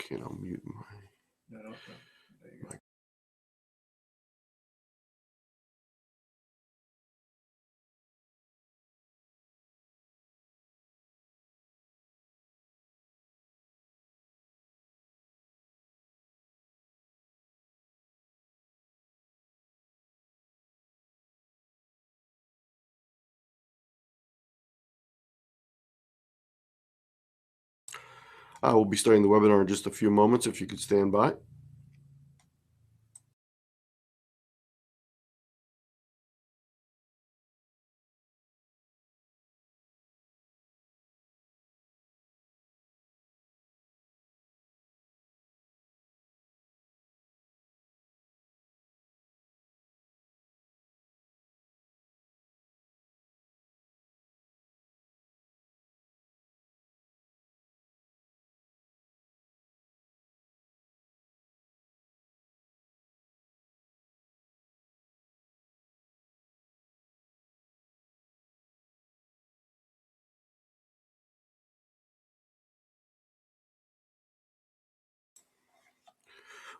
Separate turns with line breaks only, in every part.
Okay, I'll mute my.
No, no, no. There you go.
I will be starting the webinar in just a few moments. If you could stand by.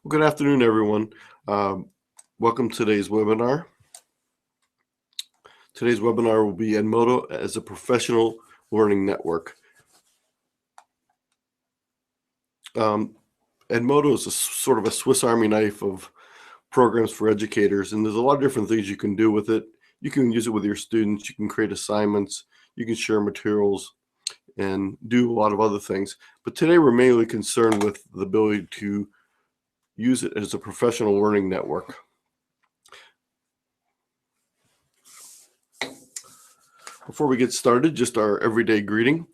Well, good afternoon, everyone. Welcome to today's webinar. Today's webinar will be Edmodo as a professional learning network. Edmodo is sort of a Swiss Army knife of programs for educators, and there's a lot of different things you can do with it. You can use it with your students, you can create assignments, you can share materials, and do a lot of other things. But today we're mainly concerned with the ability to use it as a professional learning network. Before we get started, just our everyday greeting.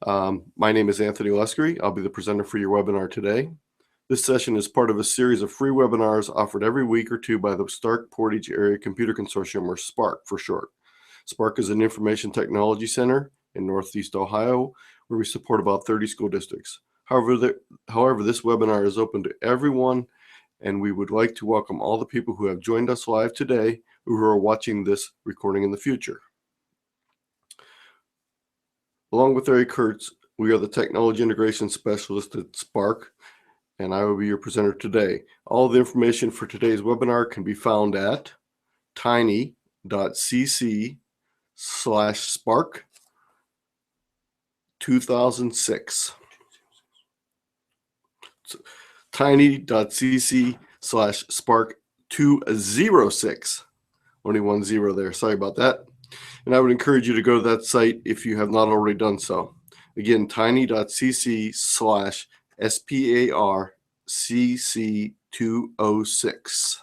My name is Anthony Luskery. I'll be the presenter for your webinar today. This session is part of a series of free webinars offered every week or two by the Stark-Portage Area Computer Consortium, or SPARC for short. SPARC is an information technology center in Northeast Ohio, where we support about 30 school districts. However, this webinar is open to everyone, and we would like to welcome all the people who have joined us live today, who are watching this recording in the future. Along with Eric Kurtz, we are the Technology Integration Specialist at SPARC, and I will be your presenter today. All the information for today's webinar can be found at tiny.cc/spark2006. tiny.cc/spark206. Only 10 there. Sorry about that. And I would encourage you to go to that site if you have not already done so. Again, tiny.cc/sparcc206.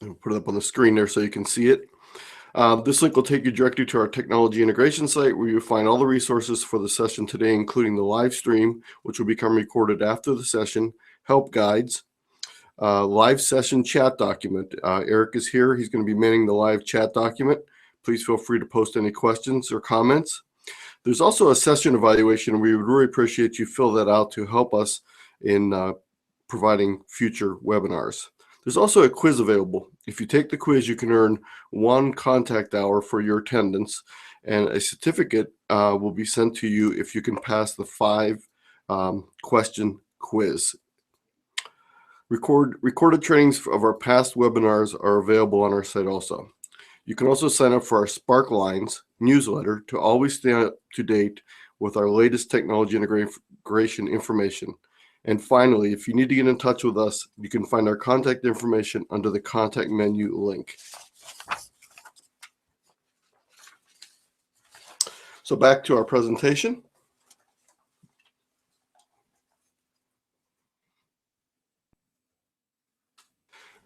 I'll put it up on the screen there so you can see it. This link will take you directly to our technology integration site, where you'll find all the resources for the session today, including the live stream, which will become recorded after the session, help guides, live session chat document. Eric is here. He's going to be manning the live chat document. Please feel free to post any questions or comments. There's also a session evaluation, and we would really appreciate you fill that out to help us in providing future webinars. There's also a quiz available. If you take the quiz, you can earn 1 contact hour for your attendance, and a certificate will be sent to you if you can pass the 5-question quiz. Recorded trainings of our past webinars are available on our site also. You can also sign up for our Spark Lines newsletter to always stay up to date with our latest technology integration information. And finally, if you need to get in touch with us, you can find our contact information under the contact menu link. So back to our presentation.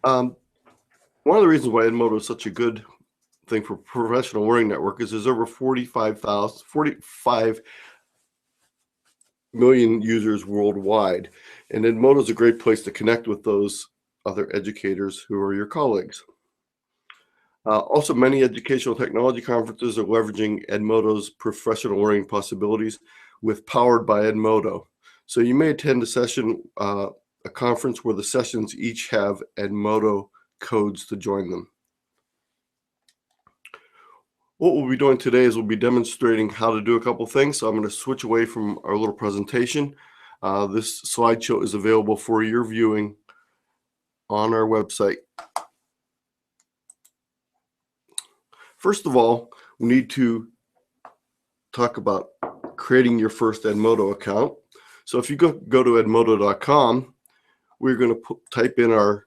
One of the reasons why Edmodo is such a good thing for professional learning network is there's over 45 million users worldwide, and Edmodo is a great place to connect with those other educators who are your colleagues. Also, many educational technology conferences are leveraging Edmodo's professional learning possibilities with Powered by Edmodo. So you may attend a session, a conference where the sessions each have Edmodo codes to join them. What we'll be doing today is we'll be demonstrating how to do a couple things. So I'm going to switch away from our little presentation. This slideshow is available for your viewing on our website. First of all, we need to talk about creating your first Edmodo account. So if you go to edmodo.com, we're going to type in our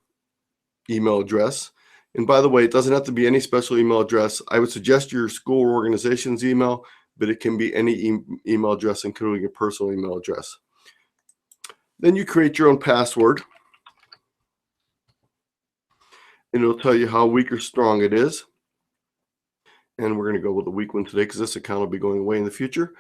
email address. And by the way, it doesn't have to be any special email address. I would suggest your school or organization's email, but it can be any email address, including your personal email address. Then you create your own password, and it'll tell you how weak or strong it is. And we're going to go with a weak one today because this account will be going away in the future.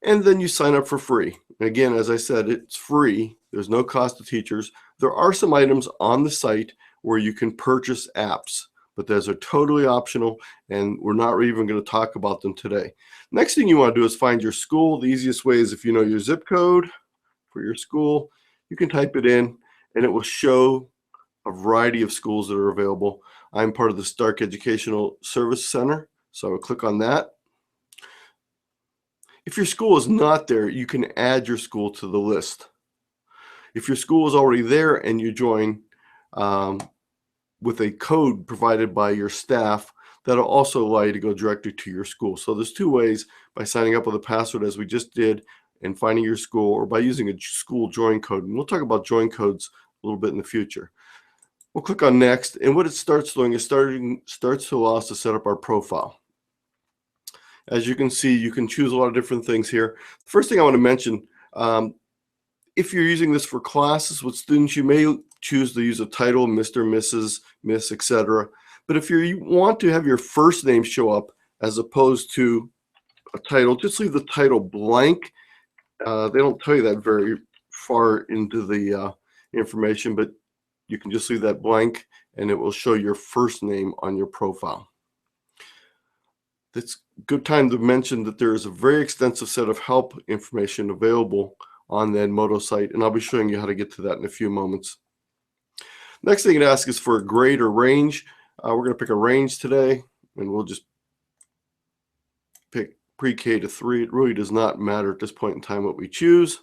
And then you sign up for free. Again, as I said, it's free. There's no cost to teachers. There are some items on the site where you can purchase apps, but those are totally optional, and we're not even going to talk about them today. Next thing you want to do is find your school. The easiest way is if you know your zip code for your school, you can type it in, and it will show a variety of schools that are available. I'm part of the Stark Educational Service Center, so I will click on that. If your school is not there, you can add your school to the list. If your school is already there and you join with a code provided by your staff, that'll also allow you to go directly to your school. So there's two ways: by signing up with a password as we just did and finding your school, or by using a school join code. And we'll talk about join codes a little bit in the future. We'll click on next, and what it starts doing is starts to allow us to set up our profile. As you can see, you can choose a lot of different things here. The first thing I want to mention, if you're using this for classes with students, you may choose to use a title, Mr., Mrs., Miss, etc. But if you want to have your first name show up as opposed to a title, just leave the title blank. They don't tell you that very far into the information, but you can just leave that blank and it will show your first name on your profile. It's a good time to mention that there is a very extensive set of help information available on the Edmodo site, and I'll be showing you how to get to that in a few moments. Next thing it asks is for a grade or range. We're going to pick a range today, and we'll just pick pre-K to 3. It really does not matter at this point in time what we choose.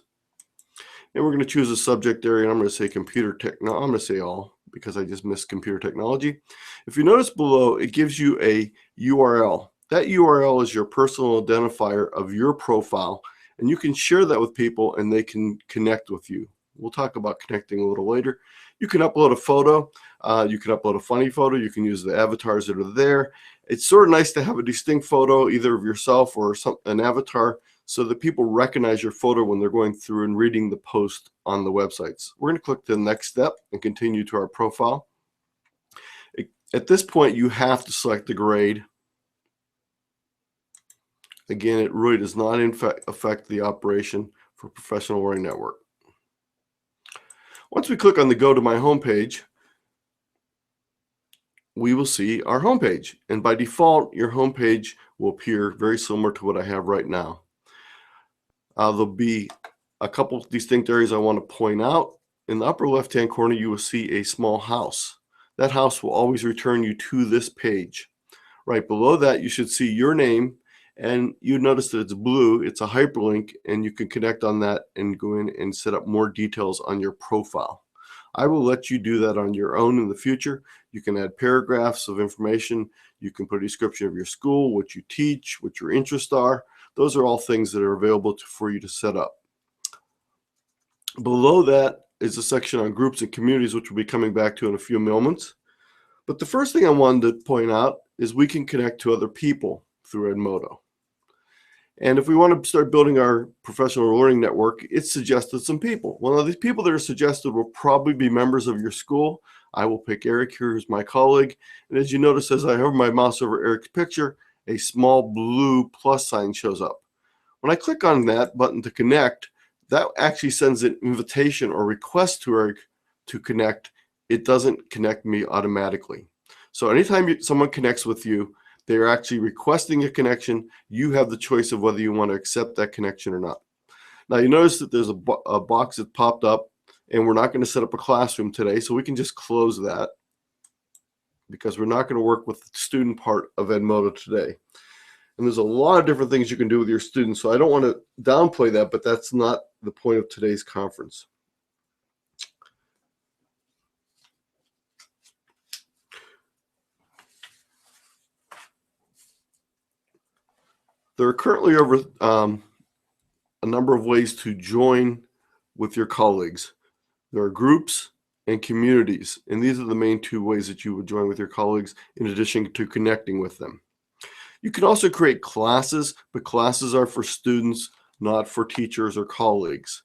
And we're going to choose a subject area, and I'm going to say computer tech. No, I'm going to say all because I just missed computer technology. If you notice below, it gives you a URL. That URL is your personal identifier of your profile, and you can share that with people and they can connect with you. We'll talk about connecting a little later. You can upload a photo. You can upload a funny photo. You can use the avatars that are there. It's sort of nice to have a distinct photo, either of yourself or an avatar, so that people recognize your photo when they're going through and reading the post on the websites. We're going to click the next step and continue to our profile. At this point, you have to select the grade. Again, it really does not affect the operation for Professional Learning Network. Once we click on the Go to My Homepage, we will see our homepage. And by default, your homepage will appear very similar to what I have right now. There'll be a couple distinct areas I want to point out. In the upper left-hand corner, you will see a small house. That house will always return you to this page. Right below that, you should see your name. And you notice that it's blue, it's a hyperlink, and you can connect on that and go in and set up more details on your profile. I will let you do that on your own in the future. You can add paragraphs of information. You can put a description of your school, what you teach, what your interests are. Those are all things that are available for you to set up. Below that is a section on groups and communities, which we'll be coming back to in a few moments. But the first thing I wanted to point out is we can connect to other people through Edmodo. And if we want to start building our professional learning network, it suggested some people. Well, now these people that are suggested will probably be members of your school. I will pick Eric here, who's my colleague. And as you notice, as I hover my mouse over Eric's picture, a small blue plus sign shows up. When I click on that button to connect, that actually sends an invitation or request to Eric to connect. It doesn't connect me automatically. So anytime someone connects with you, they're actually requesting a connection. You have the choice of whether you want to accept that connection or not. Now you notice that there's a box that popped up, and we're not going to set up a classroom today, so we can just close that because we're not going to work with the student part of Edmodo today. And there's a lot of different things you can do with your students. So I don't want to downplay that, but that's not the point of today's conference. There are currently over a number of ways to join with your colleagues. There are groups and communities, and these are the main two ways that you would join with your colleagues in addition to connecting with them. You can also create classes, but classes are for students, not for teachers or colleagues.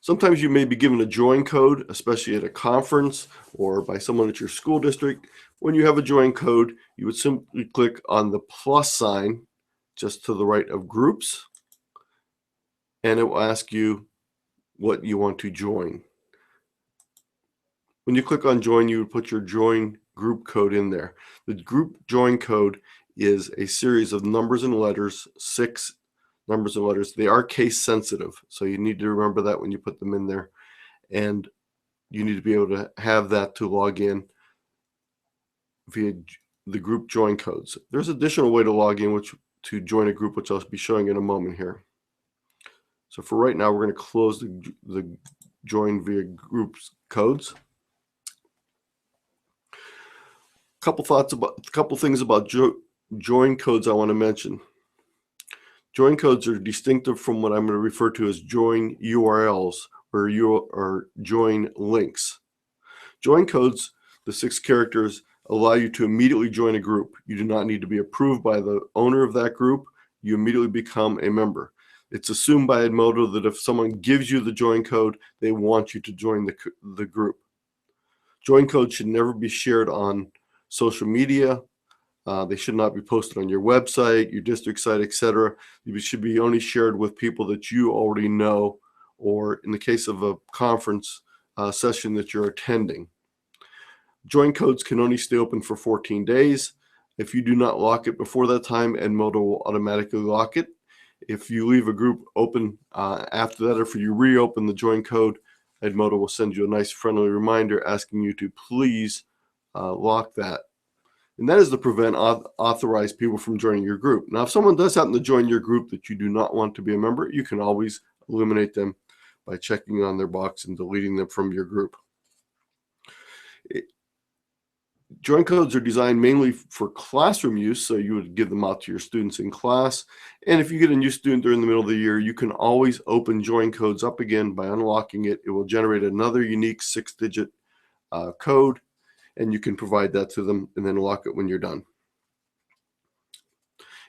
Sometimes you may be given a join code, especially at a conference or by someone at your school district. When you have a join code, you would simply click on the plus sign just to the right of groups, and it will ask you what you want to join. When you click on join, you would put your join group code in there. The group join code is a series of numbers and letters, 6 numbers and letters. They are case sensitive, so you need to remember that when you put them in there. And you need to be able to have that to log in via the group join codes. There's an additional way to log in to join a group, which I'll be showing in a moment here. So for right now, we're going to close the join via groups codes. Couple things about join codes I want to mention. Join codes are distinctive from what I'm going to refer to as join URLs or join links. Join codes, the 6 characters, allow you to immediately join a group. You do not need to be approved by the owner of that group. You immediately become a member. It's assumed by Edmodo that if someone gives you the join code, they want you to join the group. Join codes should never be shared on social media. They should not be posted on your website, your district site, etc. They should be only shared with people that you already know, or in the case of a conference session that you're attending. Join codes can only stay open for 14 days. If you do not lock it before that time, Edmodo will automatically lock it. If you leave a group open after that, or if you reopen the join code, Edmodo will send you a nice friendly reminder asking you to please lock that. And that is to prevent authorized people from joining your group. Now, if someone does happen to join your group that you do not want to be a member, you can always eliminate them by checking on their box and deleting them from your group. Join codes are designed mainly for classroom use, so you would give them out to your students in class. And if you get a new student during the middle of the year, you can always open join codes up again by unlocking it. It will generate another unique 6-digit code, and you can provide that to them and then lock it when you're done.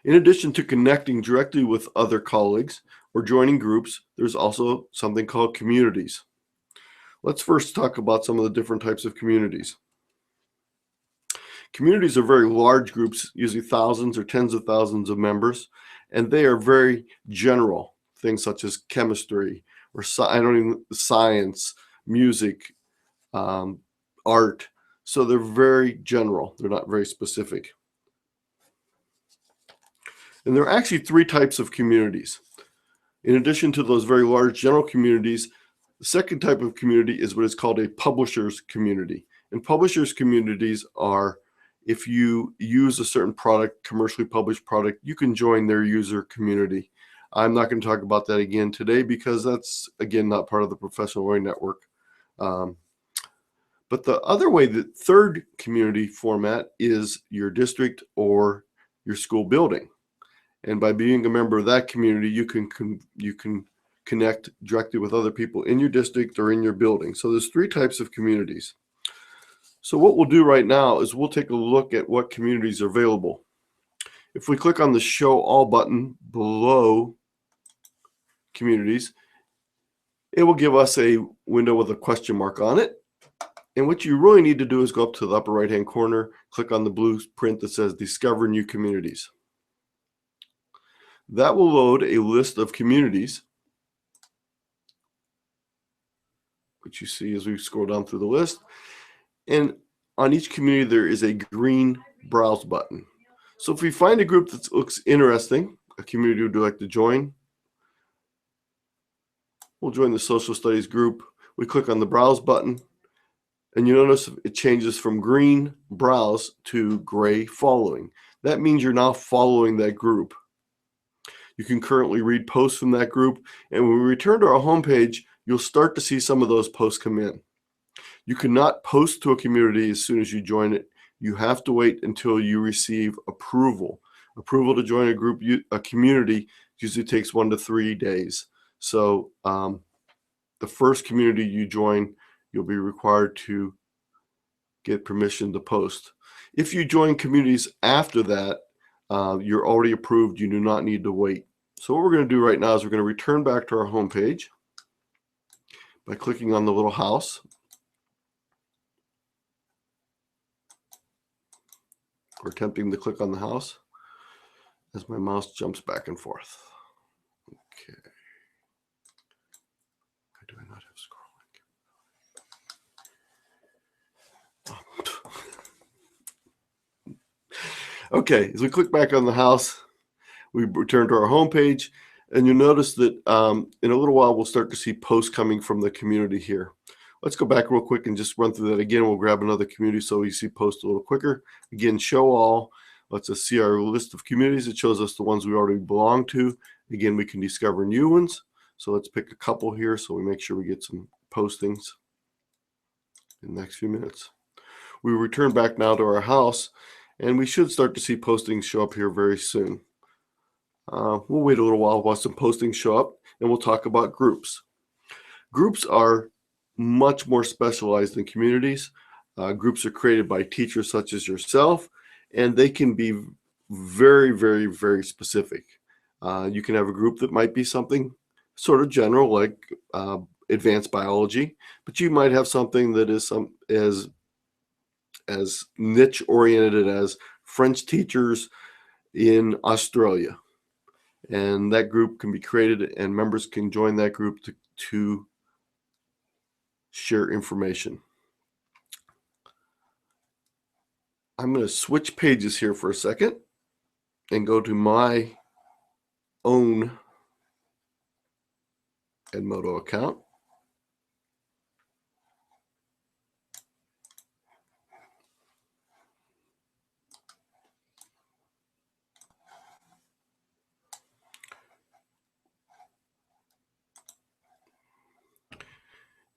In addition to connecting directly with other colleagues or joining groups, there's also something called communities. Let's first talk about some of the different types of communities. Communities are very large groups, usually thousands or tens of thousands of members, and they are very general. Things such as chemistry or science, music, art. So they're very general. They're not very specific. And there are actually 3 types of communities. In addition to those very large general communities, the second type of community is what is called a publisher's community. And publishers' communities are, if you use a certain product, commercially published product, you can join their user community. I'm not going to talk about that again today because that's, again, not part of the Professional Learning Network. But the other way, the third community format, is your district or your school building. And by being a member of that community, you can connect directly with other people in your district or in your building. So there's 3 types of communities. So what we'll do right now is we'll take a look at what communities are available. If we click on the Show All button below communities, it will give us a window with a question mark on it. And what you really need to do is go up to the upper right-hand corner, click on the blue print that says Discover New Communities. That will load a list of communities, which you see as we scroll down through the list. And on each community, there is a green Browse button. So if we find a group that looks interesting, a community we'd like to join, we'll join the social studies group. We click on the Browse button, And you notice it changes from green browse to gray following. That means you're now following that group. You can currently read posts from that group, and when we return to our homepage, you'll start to see some of those posts come in. You cannot post to a community as soon as you join it. You have to wait until you receive approval. Approval to join a group, a community, usually takes 1 to 3 days. So the first community you join, you'll be required to get permission to post. If you join communities after that, you're already approved. You do not need to wait. So what we're going to do right now is we're going to return back to our home page by clicking on the little house. We're attempting to click on the house as my mouse jumps back and forth. Okay. Why do I not have scrolling? Oh. Okay, as we click back on the house, we return to our home page, and you'll notice that in a little while we'll start to see posts coming from the community here. Let's go back real quick and just run through that again. We'll grab another community so we see posts a little quicker. Again, show all. Let's just see our list of communities. It shows us the ones we already belong to. Again, we can discover new ones. So let's pick a couple here so we make sure we get some postings in the next few minutes. We return back now to our house, and we should start to see postings show up here very soon. We'll wait a little while some postings show up, and we'll talk about groups. Groups are much more specialized than communities. Groups are created by teachers such as yourself, and they can be very, very, very specific. You can have a group that might be something sort of general, like advanced biology, but you might have something that is as niche oriented as French teachers in Australia. And that group can be created, and members can join that group to share information. I'm going to switch pages here for a second and go to my own Edmodo account.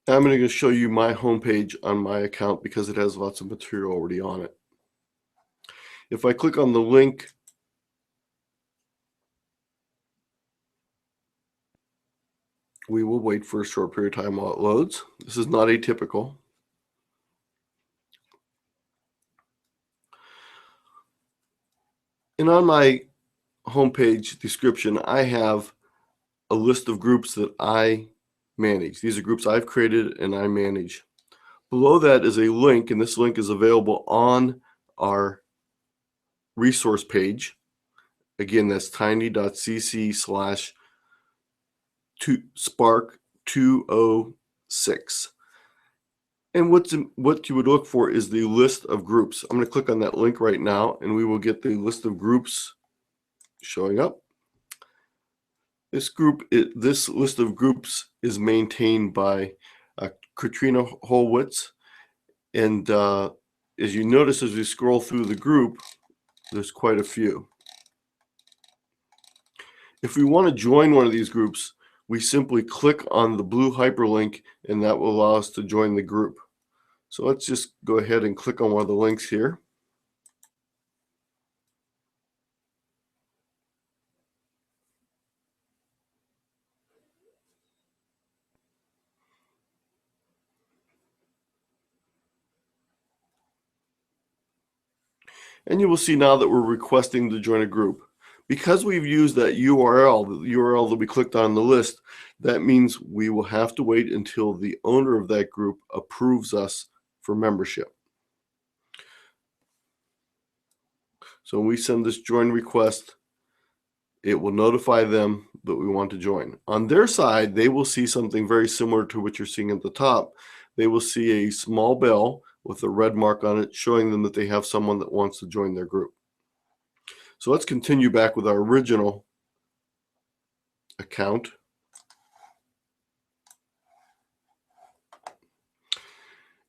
I'm going to show you my homepage on my account because it has lots of material already on it. If I click on the link, we will wait for a short period of time while it loads. This is not atypical. And on my homepage description, I have a list of groups that I manage. These are groups I've created and I manage. Below that is a link, and this link is available on our resource page. Again, that's tiny.cc/spark206. And what you would look for is the list of groups. I'm going to click on that link right now, and we will get the list of groups showing up. This list of groups is maintained by Katrina Holwitz, and as you notice as we scroll through the group, there's quite a few. If we want to join one of these groups, we simply click on the blue hyperlink, and that will allow us to join the group. So let's just go ahead and click on one of the links here. And you will see now that we're requesting to join a group. Because we've used that URL, the URL that we clicked on the list, that means we will have to wait until the owner of that group approves us for membership. So when we send this join request, it will notify them that we want to join. On their side, they will see something very similar to what you're seeing at the top. They will see a small bell with a red mark on it showing them that they have someone that wants to join their group. So let's continue back with our original account.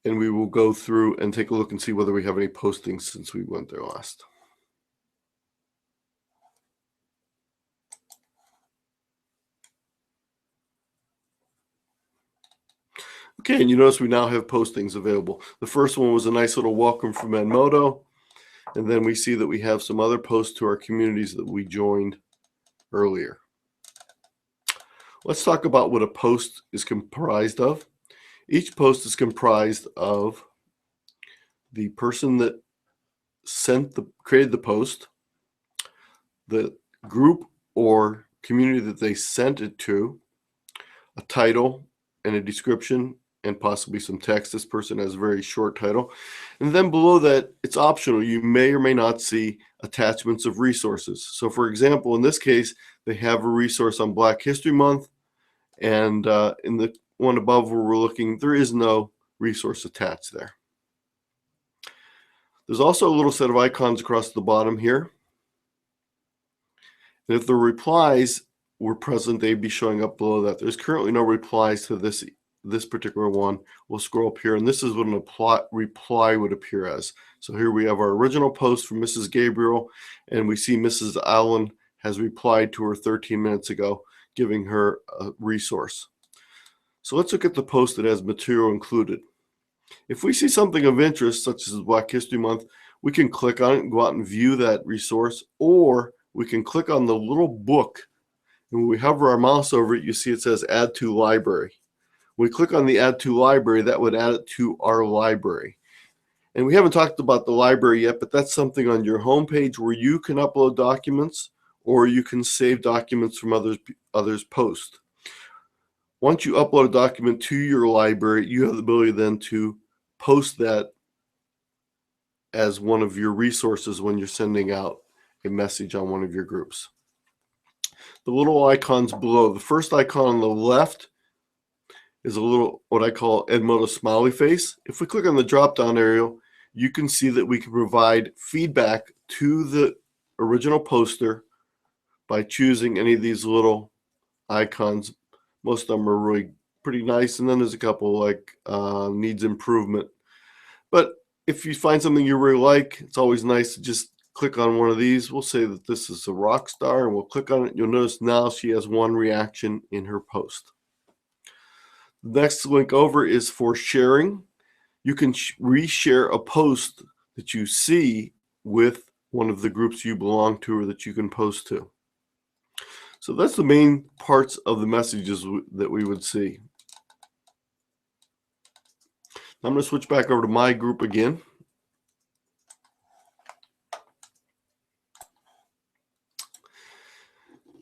and we will go through and take a look and see whether we have any postings since we went there last. Okay, and you notice we now have postings available. The first one was a nice little welcome from Edmodo, and then we see that we have some other posts to our communities that we joined earlier. Let's talk about what a post is comprised of. Each post is comprised of the person that created the post, the group or community that they sent it to, a title and a description, and possibly some text. This person has a very short title. And then below that, it's optional. You may or may not see attachments of resources. So for example, in this case, they have a resource on Black History Month. And in the one above where we're looking, there is no resource attached there. There's also a little set of icons across the bottom here. And if the replies were present, they'd be showing up below that. There's currently no replies to this particular one. We'll scroll up here, and this is what an reply would appear as. So here we have our original post from Mrs. Gabriel, and we see Mrs. Allen has replied to her 13 minutes ago, giving her a resource. So let's look at the post that has material included. If we see something of interest, such as Black History Month, we can click on it and go out and view that resource, or we can click on the little book, and when we hover our mouse over it, you see it says Add to Library. When we click on the Add to Library, that would add it to our library. And we haven't talked about the library yet, but that's something on your homepage where you can upload documents, or you can save documents from others' posts. Once you upload a document to your library, you have the ability then to post that as one of your resources when you're sending out a message on one of your groups. The little icons below, the first icon on the left is a little, what I call Edmodo smiley face. If we click on the drop-down area, you can see that we can provide feedback to the original poster by choosing any of these little icons. Most of them are really pretty nice, and then there's a couple like needs improvement. But if you find something you really like, it's always nice to just click on one of these. We'll say that this is a rock star, and we'll click on it. You'll notice now she has one reaction in her post. The next link over is for sharing. You can reshare a post that you see with one of the groups you belong to or that you can post to. So that's the main parts of the messages that we would see. I'm going to switch back over to my group again.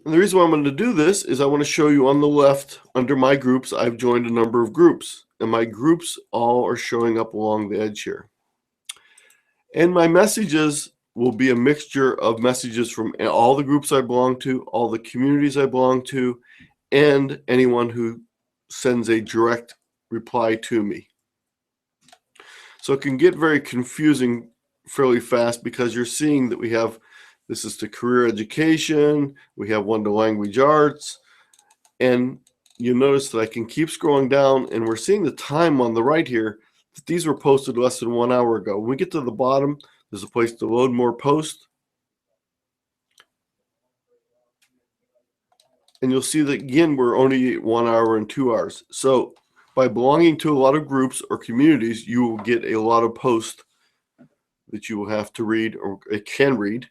And the reason why I'm going to do this is I want to show you on the left, under my groups, I've joined a number of groups. And my groups all are showing up along the edge here. And my messages will be a mixture of messages from all the groups I belong to, all the communities I belong to, and anyone who sends a direct reply to me. So it can get very confusing fairly fast because you're seeing that we have, this is to career education, we have one to language arts, and you notice that I can keep scrolling down, and we're seeing the time on the right here, that these were posted less than 1 hour ago. When we get to the bottom, there's a place to load more posts. And you'll see that again, we're only 1 hour and 2 hours. So by belonging to a lot of groups or communities, you will get a lot of posts that you will have to read or can read.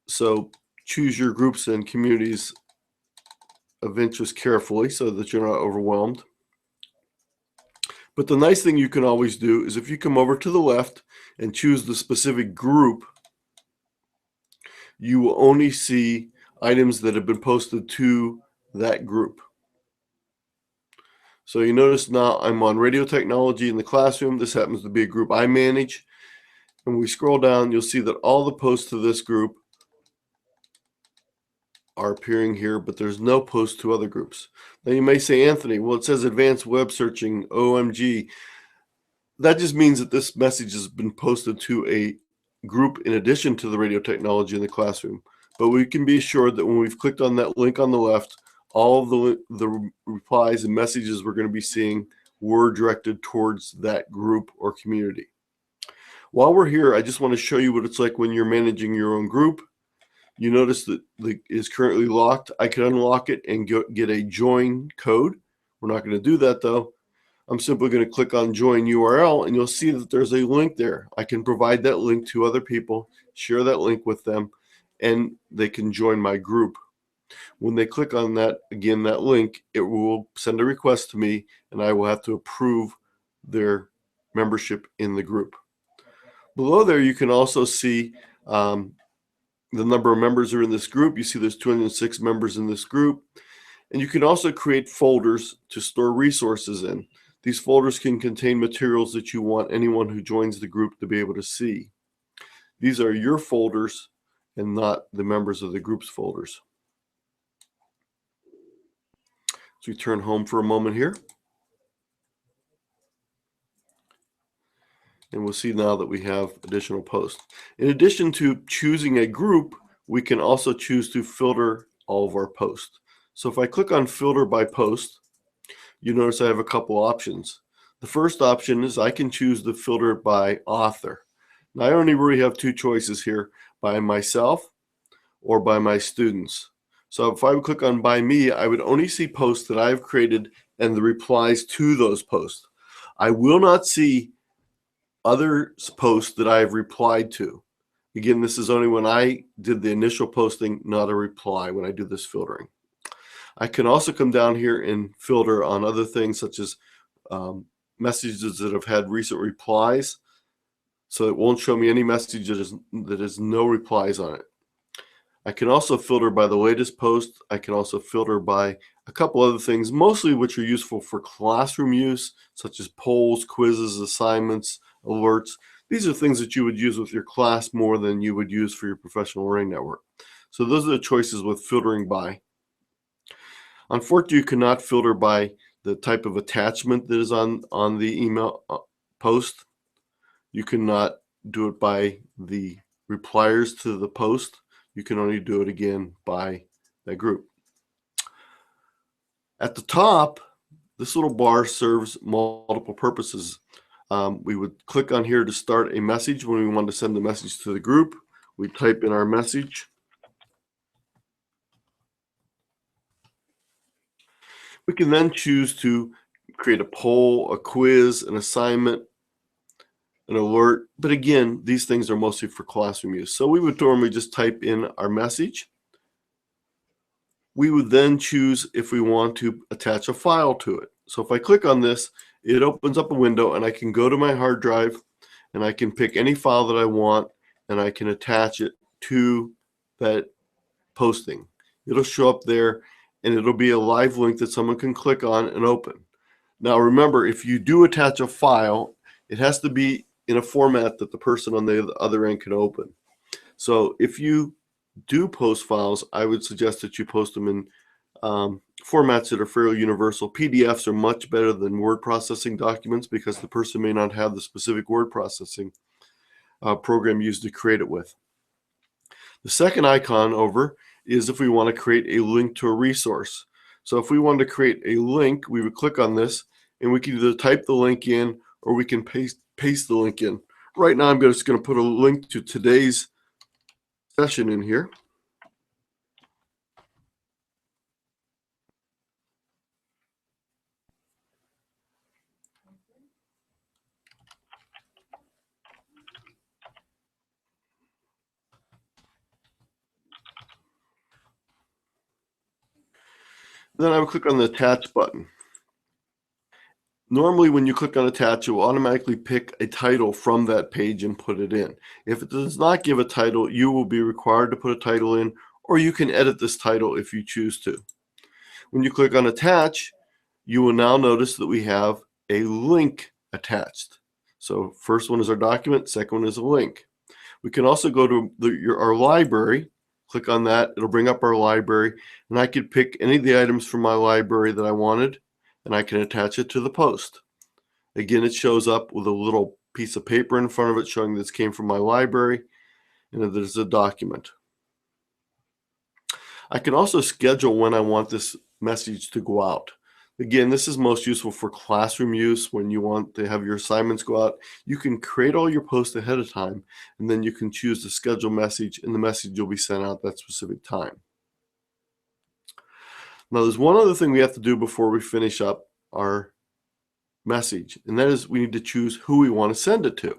So choose your groups and communities of interest carefully so that you're not overwhelmed. But the nice thing you can always do is if you come over to the left and choose the specific group, you will only see items that have been posted to that group. So you notice now I'm on radio technology in the classroom. This happens to be a group I manage. And we scroll down, you'll see that all the posts to this group are appearing here, but there's no post to other groups. Now you may say, Anthony, well, it says advanced web searching, OMG. That just means that this message has been posted to a group in addition to the radio technology in the classroom. But we can be assured that when we've clicked on that link on the left, all of the replies and messages we're going to be seeing were directed towards that group or community. While we're here, I just want to show you what it's like when you're managing your own group. You notice that it is currently locked. I can unlock it and get a join code. We're not going to do that though. I'm simply going to click on join URL and you'll see that there's a link there. I can provide that link to other people, share that link with them, and they can join my group. When they click on that, again, that link, it will send a request to me and I will have to approve their membership in the group. Below there, you can also see the number of members are in this group. You see there's 206 members in this group. And you can also create folders to store resources in. These folders can contain materials that you want anyone who joins the group to be able to see. These are your folders and not the members of the group's folders. So we turn home for a moment here. And we'll see now that we have additional posts. In addition to choosing a group, we can also choose to filter all of our posts. So if I click on filter by post, you notice I have a couple options. The first option is I can choose the filter by author. Now I only really have two choices here, by myself or by my students. So if I would click on by me, I would only see posts that I've created and the replies to those posts. I will not see other posts that I have replied to. Again, this is only when I did the initial posting, not a reply when I do this filtering. I can also come down here and filter on other things such as messages that have had recent replies. So it won't show me any message that has no replies on it. I can also filter by the latest post. I can also filter by a couple other things, mostly which are useful for classroom use, such as polls, quizzes, assignments, alerts. These are things that you would use with your class more than you would use for your professional learning network. So those are the choices with filtering by. Unfortunately, you cannot filter by the type of attachment that is on the email post. You cannot do it by the repliers to the post. You can only do it again by that group. At the top, this little bar serves multiple purposes. We would click on here to start a message when we want to send the message to the group. We type in our message. We can then choose to create a poll, a quiz, an assignment, an alert. But again, these things are mostly for classroom use. So we would normally just type in our message. We would then choose if we want to attach a file to it. So if I click on this, it opens up a window and I can go to my hard drive and I can pick any file that I want and I can attach it to that posting. It'll show up there and it'll be a live link that someone can click on and open. Now remember, if you do attach a file, it has to be in a format that the person on the other end can open. So if you do post files, I would suggest that you post them in formats that are fairly universal. PDFs are much better than word processing documents because the person may not have the specific word processing program used to create it with. The second icon over is if we want to create a link to a resource. So if we wanted to create a link, we would click on this and we can either type the link in or we can paste the link in. Right now I'm just going to put a link to today's session in here. Then I would click on the attach button. Normally when you click on attach, it will automatically pick a title from that page and put it in. If it does not give a title, you will be required to put a title in, or you can edit this title if you choose to. When you click on attach, you will now notice that we have a link attached. So first one is our document, second one is a link. We can also go to our library, click on that, it'll bring up our library, and I could pick any of the items from my library that I wanted, and I can attach it to the post. Again, it shows up with a little piece of paper in front of it showing this came from my library, and that there's a document. I can also schedule when I want this message to go out. Again, this is most useful for classroom use when you want to have your assignments go out. You can create all your posts ahead of time, and then you can choose to schedule message, and the message will be sent out that specific time. Now, there's one other thing we have to do before we finish up our message, and that is we need to choose who we want to send it to.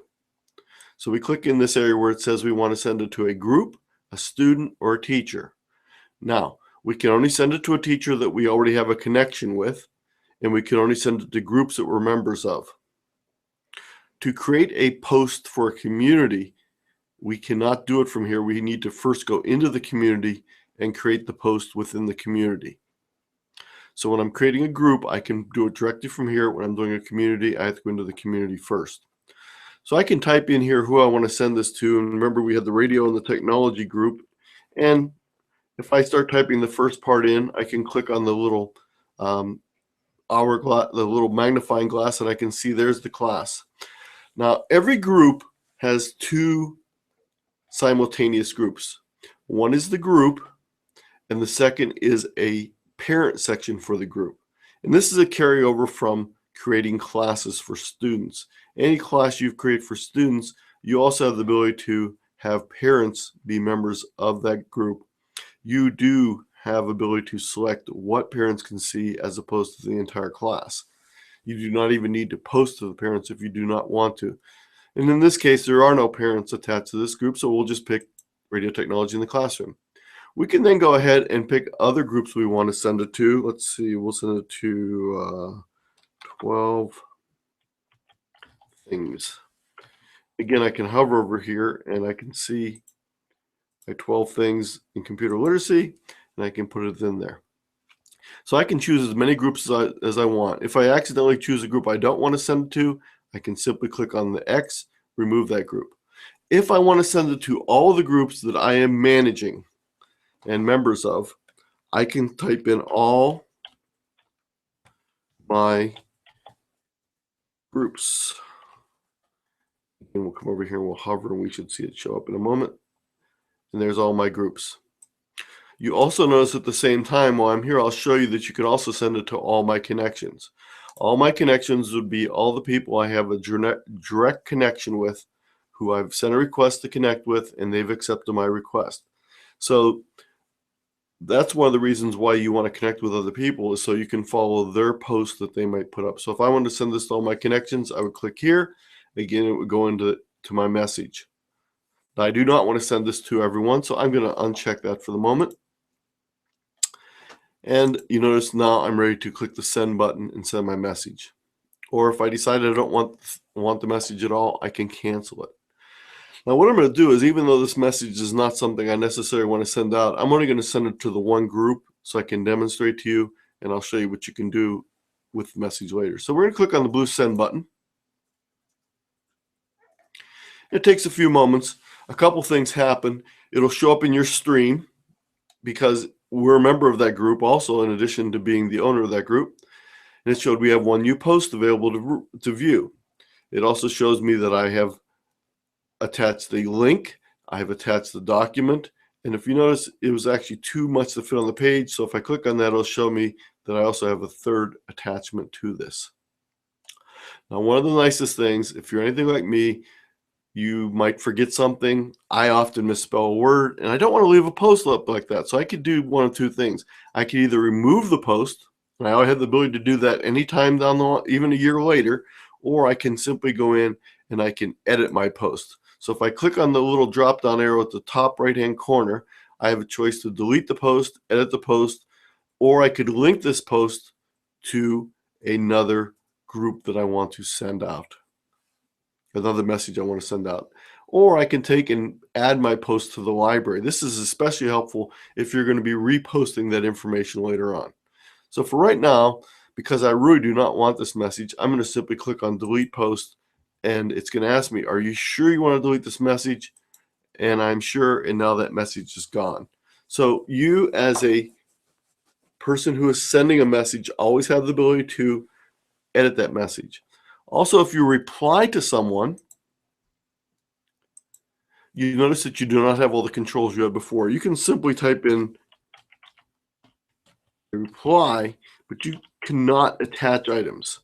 So we click in this area where it says we want to send it to a group, a student, or a teacher. Now, we can only send it to a teacher that we already have a connection with, and we can only send it to groups that we're members of. To create a post for a community, we cannot do it from here. We need to first go into the community and create the post within the community. So when I'm creating a group, I can do it directly from here. When I'm doing a community, I have to go into the community first. So I can type in here who I want to send this to. And remember, we had the radio and the technology group. And if I start typing the first part in, I can click on the little hourglass, the little magnifying glass, and I can see there's the class. Now, every group has two simultaneous groups. One is the group, and the second is a parent section for the group. And this is a carryover from creating classes for students. Any class you've created for students, you also have the ability to have parents be members of that group. You do have ability to select what parents can see as opposed to the entire class. You do not even need to post to the parents if you do not want to. And in this case, there are no parents attached to this group, so we'll just pick radio technology in the classroom. We can then go ahead and pick other groups we want to send it to. Let's see, we'll send it to 12 things. Again, I can hover over here and I can see my 12 things in computer literacy, and I can put it in there. So I can choose as many groups as I want. If I accidentally choose a group I don't want to send it to, I can simply click on the X, remove that group. If I want to send it to all the groups that I am managing and members of, I can type in all my groups. And we'll come over here and we'll hover, and we should see it show up in a moment. And there's all my groups. You also notice at the same time, while I'm here, I'll show you that you can also send it to all my connections. All my connections would be all the people I have a direct connection with, who I've sent a request to connect with, and they've accepted my request. So that's one of the reasons why you want to connect with other people, is so you can follow their posts that they might put up. So if I wanted to send this to all my connections, I would click here. Again, it would go into my message. Now, I do not want to send this to everyone, so I'm going to uncheck that for the moment. And you notice now I'm ready to click the send button and send my message. Or if I decide I don't want the message at all, I can cancel it. Now what I'm going to do is, even though this message is not something I necessarily want to send out, I'm only going to send it to the one group so I can demonstrate to you, and I'll show you what you can do with the message later. So we're going to click on the blue send button. It takes a few moments. A couple things happen. It'll show up in your stream because we're a member of that group also, in addition to being the owner of that group. And it showed we have one new post available to view. It also shows me that I have attached the link, I have attached the document, and if you notice, it was actually too much to fit on the page. So if I click on that, it'll show me that I also have a third attachment to this. Now, one of the nicest things, if you're anything like me, you might forget something. I often misspell a word, and I don't want to leave a post up like that. So I could do one of two things. I could either remove the post, and I always have the ability to do that anytime down the line, even a year later, or I can simply go in and I can edit my post. So if I click on the little drop down arrow at the top right hand corner, I have a choice to delete the post, edit the post, or I could link this post to another group that I want to send out, another message I want to send out. Or I can take and add my post to the library. This is especially helpful if you're going to be reposting that information later on. So for right now, because I really do not want this message, I'm going to simply click on delete post, and it's going to ask me, are you sure you want to delete this message? And I'm sure, and now that message is gone. So you, as a person who is sending a message, always have the ability to edit that message. Also, if you reply to someone, you notice that you do not have all the controls you had before. You can simply type in reply, but you cannot attach items.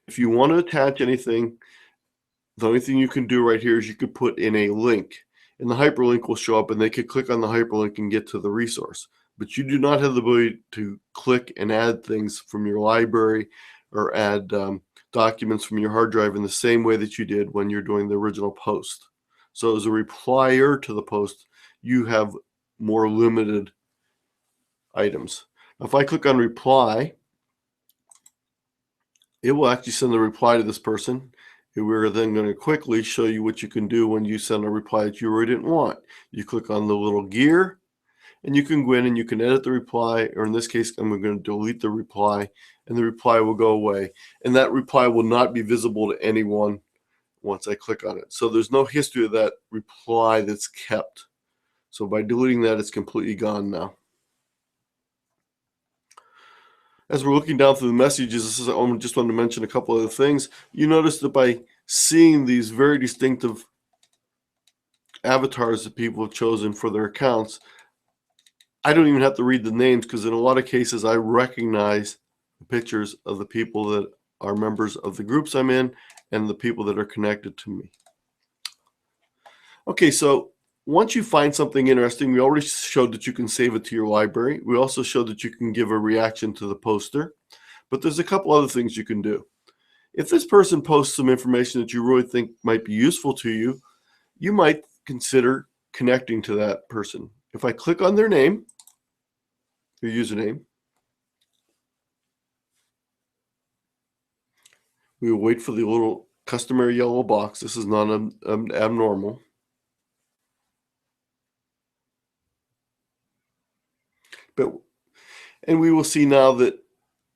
If you want to attach anything, the only thing you can do right here is you could put in a link, and the hyperlink will show up, and they could click on the hyperlink and get to the resource. But you do not have the ability to click and add things from your library or add documents from your hard drive in the same way that you did when you're doing the original post. So as a replier to the post, you have more limited items. Now, if I click on reply, it will actually send the reply to this person. And we're then going to quickly show you what you can do when you send a reply that you already didn't want. You click on the little gear, and you can go in and you can edit the reply, or in this case, I'm going to delete the reply, and the reply will go away. And that reply will not be visible to anyone once I click on it. So there's no history of that reply that's kept. So by deleting that, it's completely gone now. As we're looking down through the messages, I just wanted to mention a couple other things. You notice that by seeing these very distinctive avatars that people have chosen for their accounts, I don't even have to read the names, because in a lot of cases I recognize the pictures of the people that are members of the groups I'm in and the people that are connected to me. Okay, so once you find something interesting, we already showed that you can save it to your library. We also showed that you can give a reaction to the poster, but there's a couple other things you can do. If this person posts some information that you really think might be useful to you, you might consider connecting to that person. If I click on their name, their username, we will wait for the little customary yellow box. This is not abnormal. And we will see now that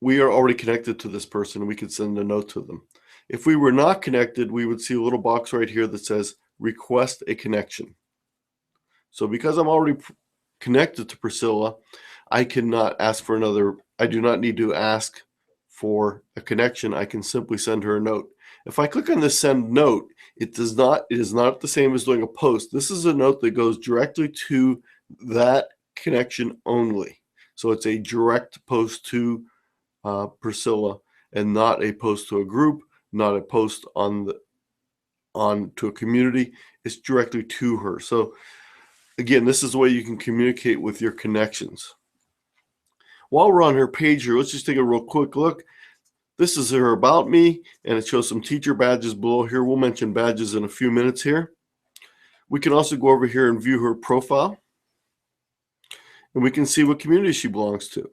we are already connected to this person, and we can send a note to them. If we were not connected, we would see a little box right here that says request a connection. So because I'm already connected to Priscilla, I cannot ask for another. I do not need to ask for a connection. I can simply send her a note. If I click on this send note, it is not the same as doing a post. This is a note that goes directly to that connection only. So it's a direct post to Priscilla, and not a post to a group, not a post on to a community. It's directly to her. So again, this is the way you can communicate with your connections. While we're on her page here, let's just take a real quick look. This is her about me, and it shows some teacher badges below here. We'll mention badges in a few minutes here. We can also go over here and view her profile, and we can see what community she belongs to.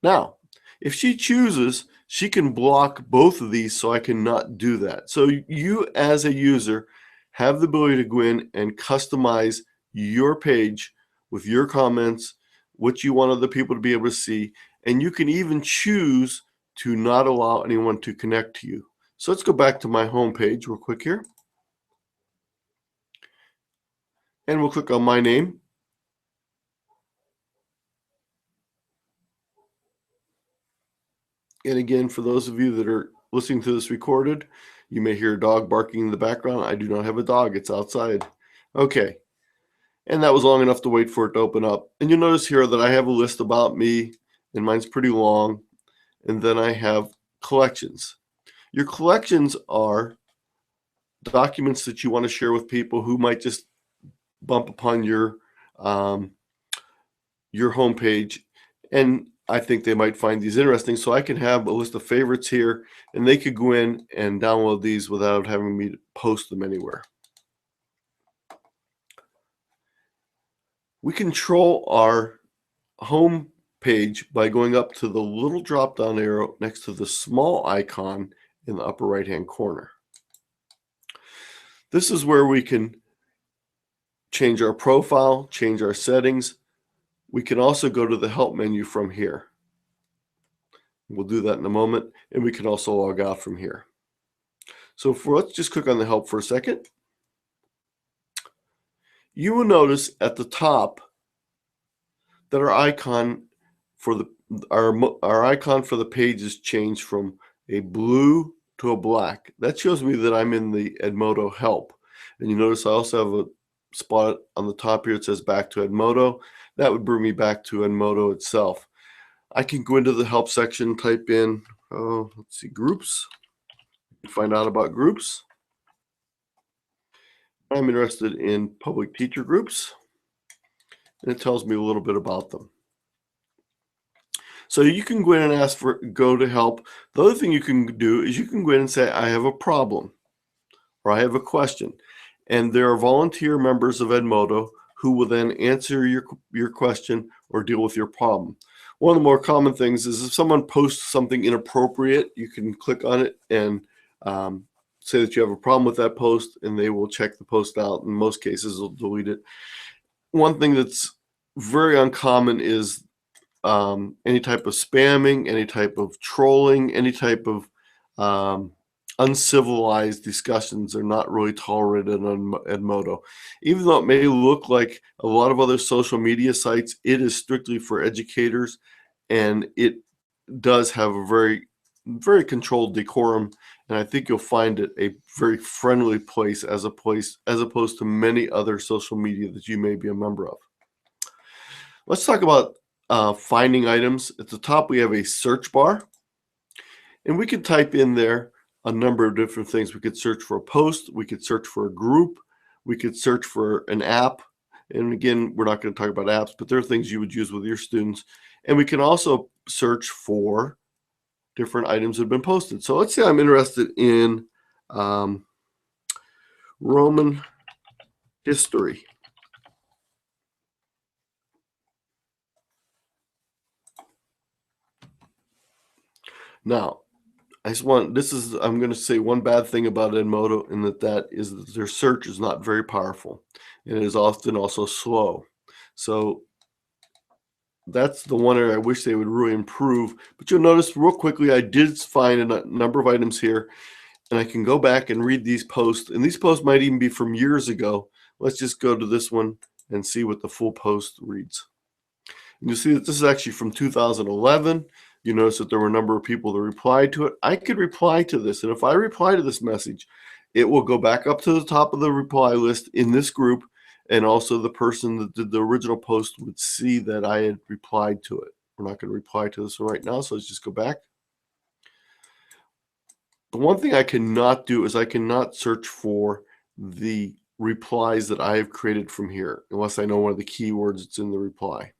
Now, if she chooses, she can block both of these, so I cannot do that. So you as a user have the ability to go in and customize your page with your comments, what you want other people to be able to see, and you can even choose to not allow anyone to connect to you. So let's go back to my home page real quick here. And we'll click on my name. And again, for those of you that are listening to this recorded, you may hear a dog barking in the background. I do not have a dog. It's outside. Okay. And that was long enough to wait for it to open up. And you'll notice here that I have a list about me, and mine's pretty long. And then I have collections. Your collections are documents that you want to share with people who might just bump upon your homepage, and I think they might find these interesting. So I can have a list of favorites here, and they could go in and download these without having me post them anywhere. We control our home page by going up to the little drop down arrow next to the small icon in the upper right hand corner. This is where we can change our profile, change our settings. We can also go to the help menu from here. We'll do that in a moment, and we can also log out from here. So let's just click on the help for a second. You will notice at the top that our icon for the page has changed from a blue to a black. That shows me that I'm in the Edmodo help. And you notice I also have a spot on the top here that says back to Edmodo. That would bring me back to Edmodo itself. I can go into the help section, type in, let's see, groups, find out about groups. I'm interested in public teacher groups, and it tells me a little bit about them. So you can go in and ask for, go to help. The other thing you can do is you can go in and say, I have a problem, or I have a question. And there are volunteer members of Edmodo who will then answer your question or deal with your problem. One of the more common things is if someone posts something inappropriate, you can click on it and say that you have a problem with that post, and they will check the post out. In most cases, they'll delete it. One thing that's very uncommon is any type of spamming, any type of trolling, any type of uncivilized discussions are not really tolerated on Edmodo. Even though it may look like a lot of other social media sites, it is strictly for educators, and it does have a very, very controlled decorum. And I think you'll find it a very friendly place as opposed to many other social media that you may be a member of. Let's talk about finding items. At the top, we have a search bar, and we can type in there a number of different things. We could search for a post, we could search for a group, we could search for an app. And again, we're not going to talk about apps, but there are things you would use with your students. And we can also search for different items that have been posted. So let's say I'm interested in Roman history. Now, I'm going to say one bad thing about Edmodo, and that is that their search is not very powerful, and it is often also slow. So that's the one area I wish they would really improve. But you'll notice real quickly, I did find a number of items here, and I can go back and read these posts, and these posts might even be from years ago. Let's just go to this one and see what the full post reads. And you'll see that this is actually from 2011. You notice that there were a number of people that replied to it. I could reply to this, and if I reply to this message, it will go back up to the top of the reply list in this group, and also the person that did the original post would see that I had replied to it. We're not going to reply to this one right now, so let's just go back. The one thing I cannot do is I cannot search for the replies that I have created from here, unless I know one of the keywords that's in the reply.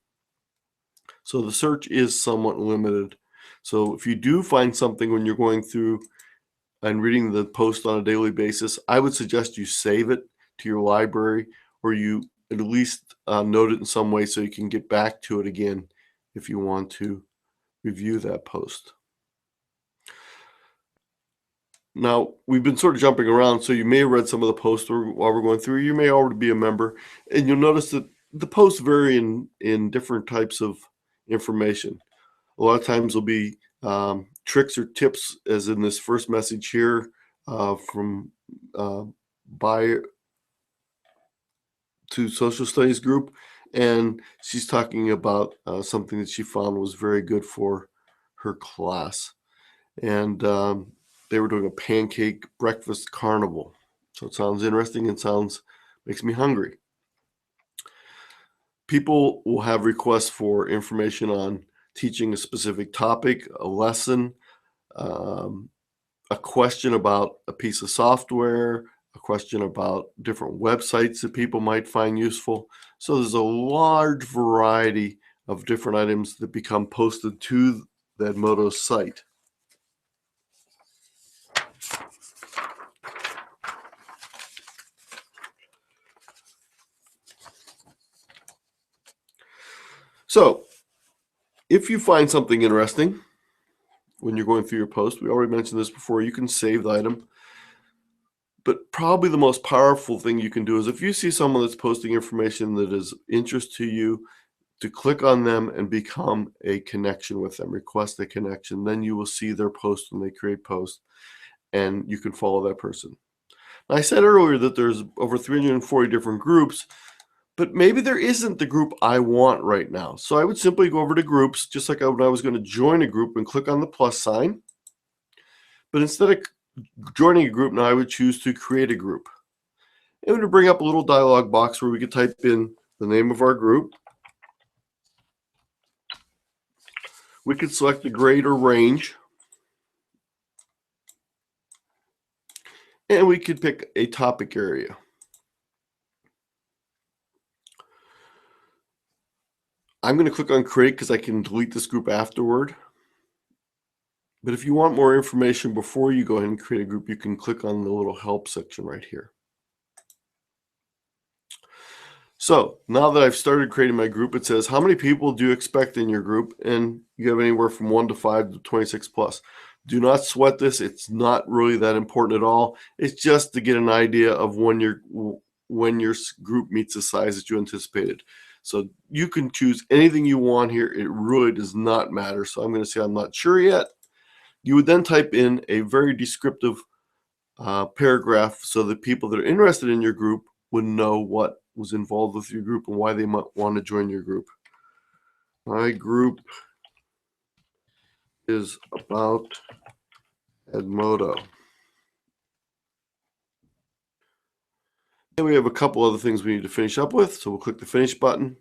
So the search is somewhat limited. So if you do find something when you're going through and reading the post on a daily basis, I would suggest you save it to your library, or you at least note it in some way so you can get back to it again if you want to review that post. Now, we've been sort of jumping around, so you may have read some of the posts while we're going through. You may already be a member, and you'll notice that the posts vary in different types of information. A lot of times there'll be tricks or tips, as in this first message here from Buyer to Social Studies group, and she's talking about something that she found was very good for her class. And they were doing a pancake breakfast carnival. So it sounds interesting and makes me hungry. People will have requests for information on teaching a specific topic, a lesson, a question about a piece of software, a question about different websites that people might find useful. So there's a large variety of different items that become posted to the Edmodo site. So if you find something interesting when you're going through your post, we already mentioned this before, you can save the item. But probably the most powerful thing you can do is if you see someone that's posting information that is interest to you, to click on them and become a connection with them, request a connection. Then you will see their post when they create posts, and you can follow that person. Now, I said earlier that there's over 340 different groups, but maybe there isn't the group I want right now. So I would simply go over to groups, just like when I was going to join a group, and click on the plus sign. But instead of joining a group, now I would choose to create a group. It would bring up a little dialog box where we could type in the name of our group. We could select the grade or range. And we could pick a topic area. I'm going to click on create because I can delete this group afterward. But if you want more information before you go ahead and create a group, you can click on the little help section right here. So now that I've started creating my group, it says, how many people do you expect in your group? And you have anywhere from 1 to 5 to 26 plus. Do not sweat this. It's not really that important at all. It's just to get an idea of when your group meets the size that you anticipated. So you can choose anything you want here. It really does not matter. So I'm going to say I'm not sure yet. You would then type in a very descriptive paragraph so that people that are interested in your group would know what was involved with your group and why they might want to join your group. My group is about Edmodo. And we have a couple other things we need to finish up with, so we'll click the finish button.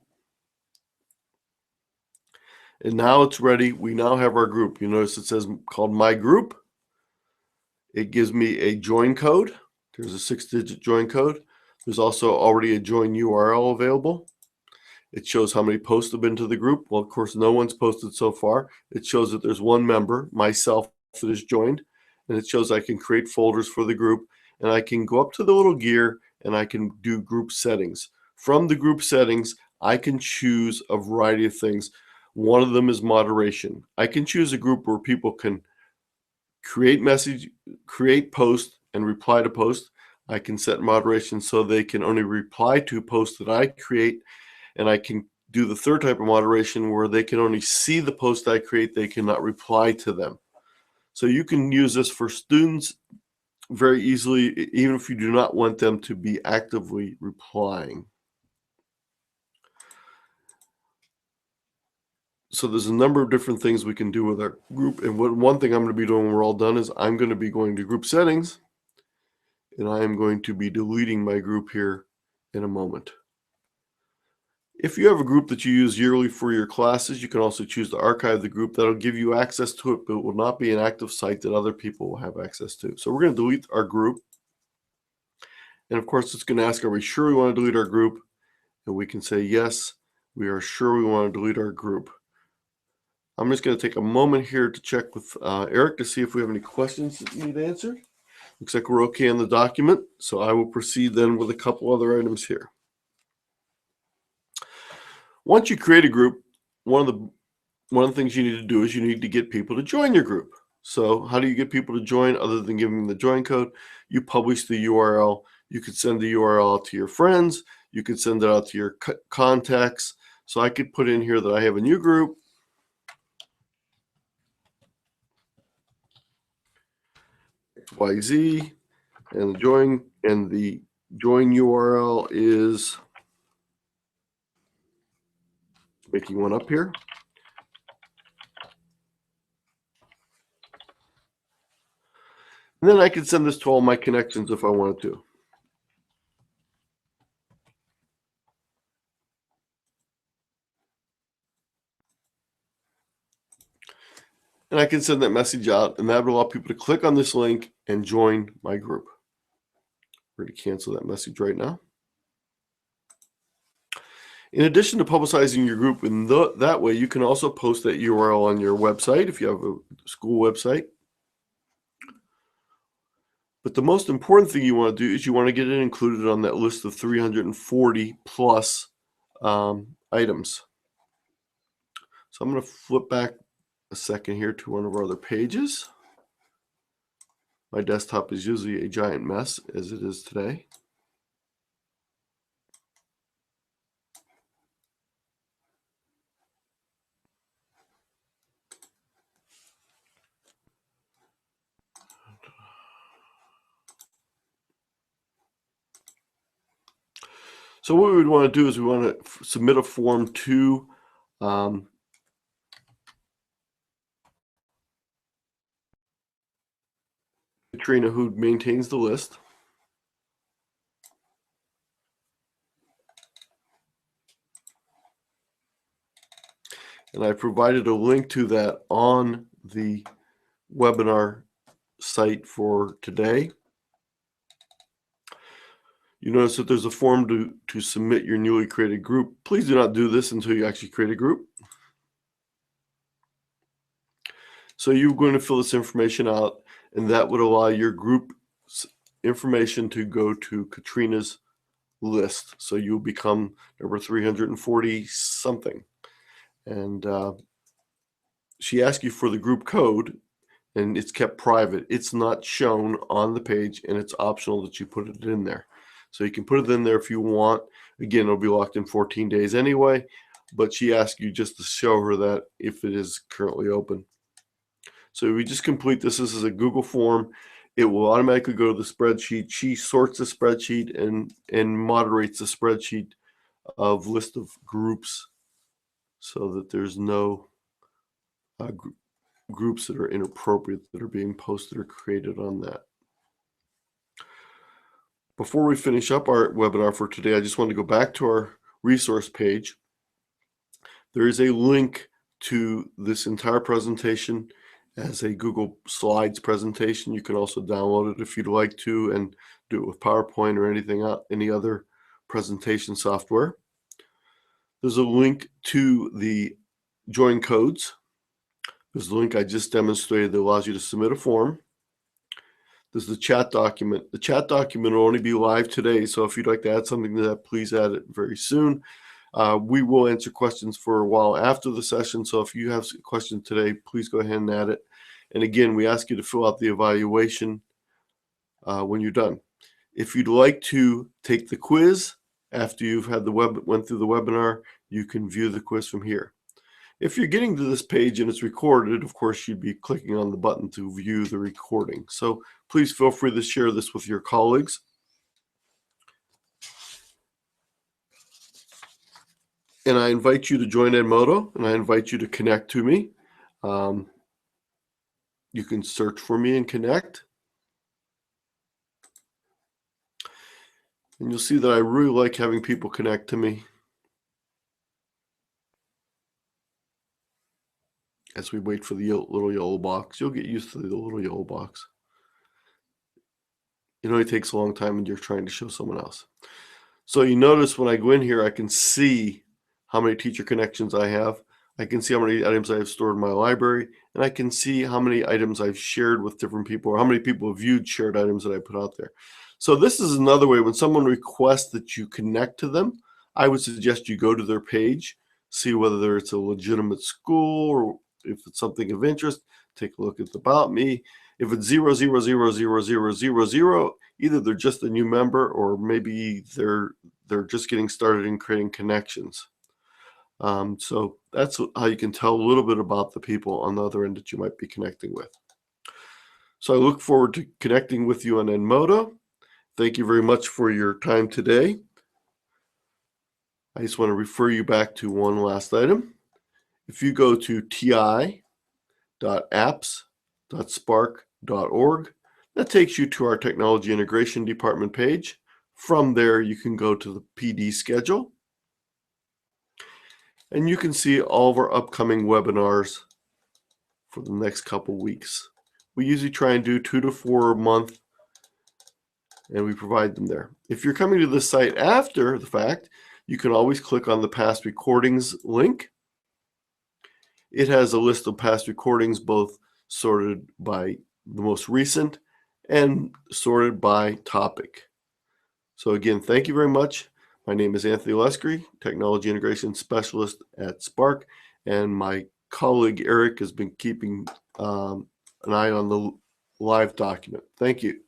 And now it's ready. We now have our group. You notice it says called My Group. It gives me a join code. There's a 6-digit join code. There's also already a join URL available. It shows how many posts have been to the group. Well, of course, no one's posted so far. It shows that there's one member, myself, that is joined. And it shows I can create folders for the group. And I can go up to the little gear and I can do group settings. From the group settings, I can choose a variety of things. One of them is moderation. I can choose a group where people can create message, create post, and reply to post. I can set moderation so they can only reply to posts that I create. And I can do the third type of moderation where they can only see the post I create. They cannot reply to them. So you can use this for students very easily, even if you do not want them to be actively replying. So there's a number of different things we can do with our group. And one thing I'm going to be doing when we're all done is I'm going to be going to group settings. And I am going to be deleting my group here in a moment. If you have a group that you use yearly for your classes, you can also choose to archive the group. That'll give you access to it, but it will not be an active site that other people will have access to. So we're going to delete our group. And of course, it's going to ask, are we sure we want to delete our group? And we can say, yes, we are sure we want to delete our group. I'm just going to take a moment here to check with Eric to see if we have any questions that need answered. Looks like we're okay on the document. So I will proceed then with a couple other items here. Once you create a group, one of the things you need to do is you need to get people to join your group. So how do you get people to join other than giving them the join code? You publish the URL. You could send the URL out to your friends. You could send it out to your contacts. So I could put in here that I have a new group. XYZ, and the join URL is making one up here. And then I could send this to all my connections if I wanted to. And I can send that message out, and that will allow people to click on this link and join my group. We're going to cancel that message right now. In addition to publicizing your group in that way, you can also post that URL on your website if you have a school website. But the most important thing you want to do is you want to get it included on that list of 340 plus items. So I'm going to flip back a second here to one of our other pages. My desktop is usually a giant mess, as it is today. So what we would want to do is we want to submit a form to Katrina, who maintains the list. And I provided a link to that on the webinar site for today. You notice that there's a form to submit your newly created group. Please do not do this until you actually create a group. So you're going to fill this information out, and that would allow your group information to go to Katrina's list. So you'll become number 340 something. And she asks you for the group code, and it's kept private. It's not shown on the page, and it's optional that you put it in there. So you can put it in there if you want. Again, it'll be locked in 14 days anyway, but she asks you just to show her that if it is currently open. So we just complete this. This is a Google form. It will automatically go to the spreadsheet. She sorts the spreadsheet and moderates the spreadsheet of list of groups so that there's no groups that are inappropriate that are being posted or created on that. Before we finish up our webinar for today, I just want to go back to our resource page. There is a link to this entire presentation as a Google Slides presentation. You can also download it if you'd like to and do it with PowerPoint or any other presentation software. There's a link to the join codes. There's the link I just demonstrated that allows you to submit a form. There's the chat document. The chat document will only be live today, so if you'd like to add something to that, please add it very soon. We will answer questions for a while after the session, so if you have a question today, please go ahead and add it. And again, we ask you to fill out the evaluation when you're done. If you'd like to take the quiz after you've had went through the webinar, you can view the quiz from here. If you're getting to this page and it's recorded, of course, you'd be clicking on the button to view the recording. So please feel free to share this with your colleagues. And I invite you to join Edmodo, and I invite you to connect to me. You can search for me and connect. And you'll see that I really like having people connect to me. As we wait for the little yellow box, you'll get used to the little yellow box. It only takes a long time when you're trying to show someone else. So you notice when I go in here, I can see how many teacher connections I have. I can see how many items I have stored in my library, and I can see how many items I've shared with different people, or how many people have viewed shared items that I put out there. So this is another way. When someone requests that you connect to them, I would suggest you go to their page, see whether it's a legitimate school or if it's something of interest. Take a look at the About Me. If it's 0000000, either they're just a new member or maybe they're just getting started in creating connections. So that's how you can tell a little bit about the people on the other end that you might be connecting with. So I look forward to connecting with you on Edmodo. Thank you very much for your time today. I just want to refer you back to one last item. If you go to ti.apps.spark.org, that takes you to our Technology Integration Department page. From there, you can go to the PD schedule, and you can see all of our upcoming webinars for the next couple weeks. We usually try and do 2 to 4 a month, and we provide them there. If you're coming to the site after the fact, you can always click on the past recordings link. It has a list of past recordings, both sorted by the most recent and sorted by topic. So again, thank you very much. My name is Anthony Leskery, Technology Integration Specialist at Spark, and my colleague Eric has been keeping an eye on the live document. Thank you.